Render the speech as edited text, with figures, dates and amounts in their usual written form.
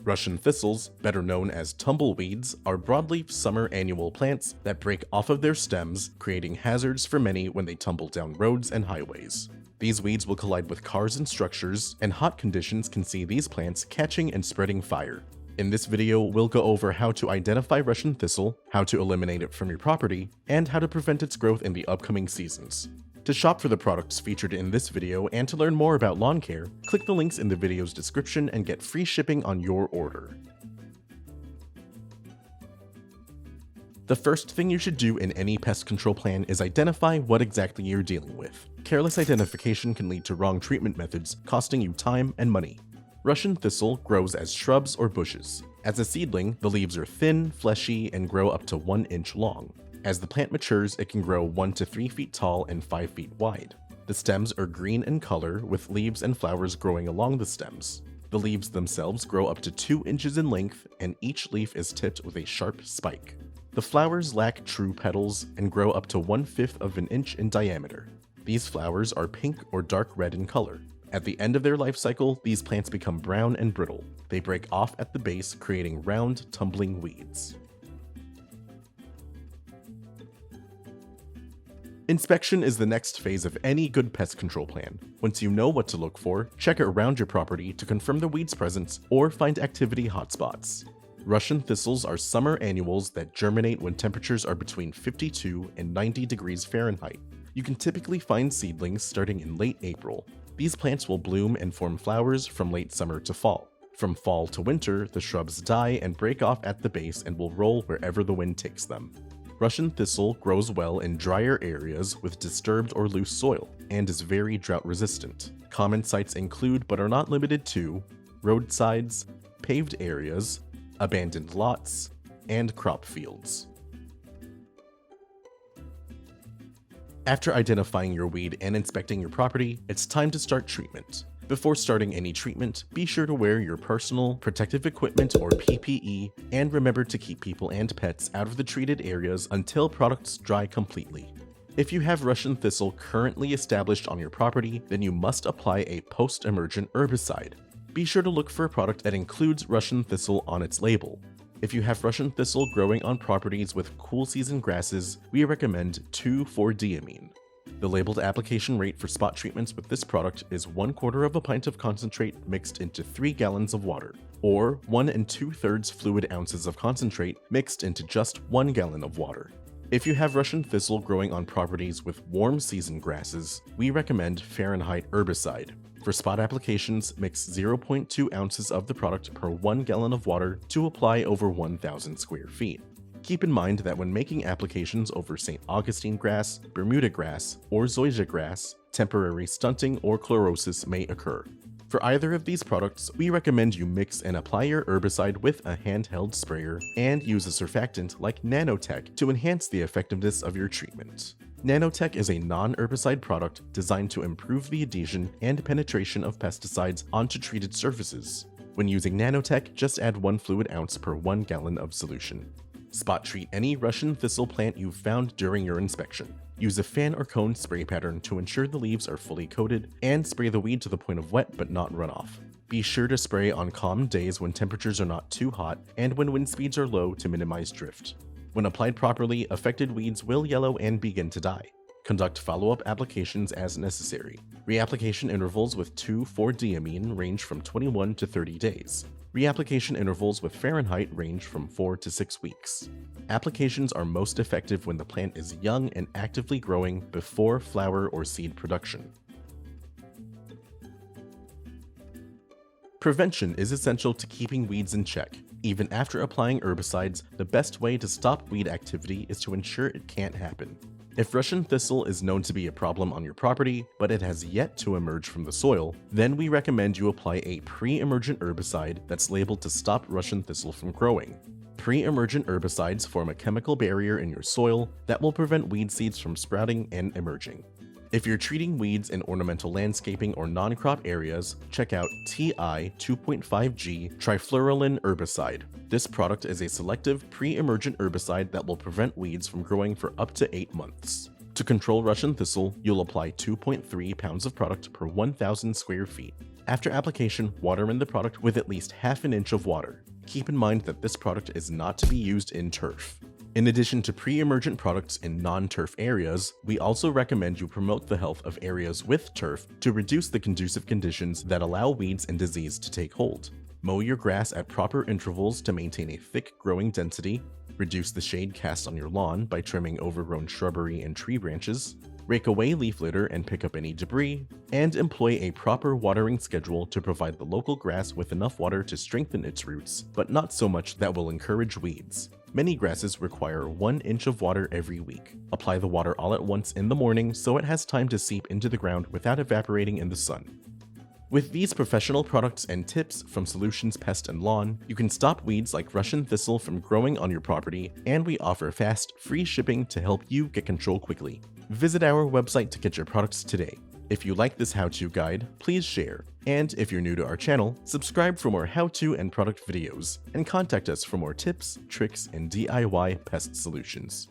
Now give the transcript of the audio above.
Russian thistles, better known as tumbleweeds, are broadleaf summer annual plants that break off of their stems, creating hazards for many when they tumble down roads and highways. These weeds will collide with cars and structures, and hot conditions can see these plants catching and spreading fire. In this video, we'll go over how to identify Russian thistle, how to eliminate it from your property, and how to prevent its growth in the upcoming seasons. To shop for the products featured in this video and to learn more about lawn care, click the links in the video's description and get free shipping on your order. The first thing you should do in any pest control plan is identify what exactly you're dealing with. Careless identification can lead to wrong treatment methods, costing you time and money. Russian thistle grows as shrubs or bushes. As a seedling, the leaves are thin, fleshy, and grow up to 1 inch long. As the plant matures, it can grow 1 to 3 feet tall and 5 feet wide. The stems are green in color, with leaves and flowers growing along the stems. The leaves themselves grow up to 2 inches in length, and each leaf is tipped with a sharp spike. The flowers lack true petals and grow up to 1/5 of an inch in diameter. These flowers are pink or dark red in color. At the end of their life cycle, these plants become brown and brittle. They break off at the base, creating round, tumbling weeds. Inspection is the next phase of any good pest control plan. Once you know what to look for, check around your property to confirm the weed's presence or find activity hotspots. Russian thistles are summer annuals that germinate when temperatures are between 52 and 90 degrees Fahrenheit. You can typically find seedlings starting in late April. These plants will bloom and form flowers from late summer to fall. From fall to winter, the shrubs die and break off at the base and will roll wherever the wind takes them. Russian thistle grows well in drier areas with disturbed or loose soil and is very drought resistant. Common sites include but are not limited to roadsides, paved areas, abandoned lots, and crop fields. After identifying your weed and inspecting your property, it's time to start treatment. Before starting any treatment, be sure to wear your personal protective equipment or PPE, and remember to keep people and pets out of the treated areas until products dry completely. If you have Russian thistle currently established on your property, then you must apply a post-emergent herbicide. Be sure to look for a product that includes Russian thistle on its label. If you have Russian thistle growing on properties with cool season grasses, we recommend 2,4-diamine. The labeled application rate for spot treatments with this product is 1/4 of a pint of concentrate mixed into 3 gallons of water, or 1 2/3 fluid ounces of concentrate mixed into just 1 gallon of water. If you have Russian thistle growing on properties with warm season grasses, we recommend Fahrenheit Herbicide. For spot applications, mix 0.2 ounces of the product per 1 gallon of water to apply over 1,000 square feet. Keep in mind that when making applications over St. Augustine grass, Bermuda grass, or zoysia grass, temporary stunting or chlorosis may occur. For either of these products, we recommend you mix and apply your herbicide with a handheld sprayer and use a surfactant like Nanotek to enhance the effectiveness of your treatment. Nanotek is a non-herbicide product designed to improve the adhesion and penetration of pesticides onto treated surfaces. When using Nanotek, just add 1 fluid ounce per 1 gallon of solution. Spot treat any Russian thistle plant you've found during your inspection. Use a fan or cone spray pattern to ensure the leaves are fully coated, and spray the weed to the point of wet but not runoff. Be sure to spray on calm days when temperatures are not too hot and when wind speeds are low to minimize drift. When applied properly, affected weeds will yellow and begin to die. Conduct follow-up applications as necessary. Reapplication intervals with 2,4-diamine range from 21 to 30 days. Reapplication intervals with Fahrenheit range from 4 to 6 weeks. Applications are most effective when the plant is young and actively growing before flower or seed production. Prevention is essential to keeping weeds in check. Even after applying herbicides, the best way to stop weed activity is to ensure it can't happen. If Russian thistle is known to be a problem on your property, but it has yet to emerge from the soil, then we recommend you apply a pre-emergent herbicide that's labeled to stop Russian thistle from growing. Pre-emergent herbicides form a chemical barrier in your soil that will prevent weed seeds from sprouting and emerging. If you're treating weeds in ornamental landscaping or non-crop areas, check out TI 2.5G Trifluralin herbicide. This product is a selective pre-emergent herbicide that will prevent weeds from growing for up to 8 months. To control Russian thistle, you'll apply 2.3 pounds of product per 1,000 square feet. After application, water in the product with at least half an inch of water. Keep in mind that this product is not to be used in turf. In addition to pre-emergent products in non-turf areas, we also recommend you promote the health of areas with turf to reduce the conducive conditions that allow weeds and disease to take hold. Mow your grass at proper intervals to maintain a thick growing density, reduce the shade cast on your lawn by trimming overgrown shrubbery and tree branches, rake away leaf litter and pick up any debris, and employ a proper watering schedule to provide the local grass with enough water to strengthen its roots, but not so much that will encourage weeds. Many grasses require 1 inch of water every week. Apply the water all at once in the morning so it has time to seep into the ground without evaporating in the sun. With these professional products and tips from Solutions Pest and Lawn, you can stop weeds like Russian thistle from growing on your property, and we offer fast, free shipping to help you get control quickly. Visit our website to get your products today. If you like this how-to guide, please share. And if you're new to our channel, subscribe for more how-to and product videos, and contact us for more tips, tricks, and DIY pest solutions.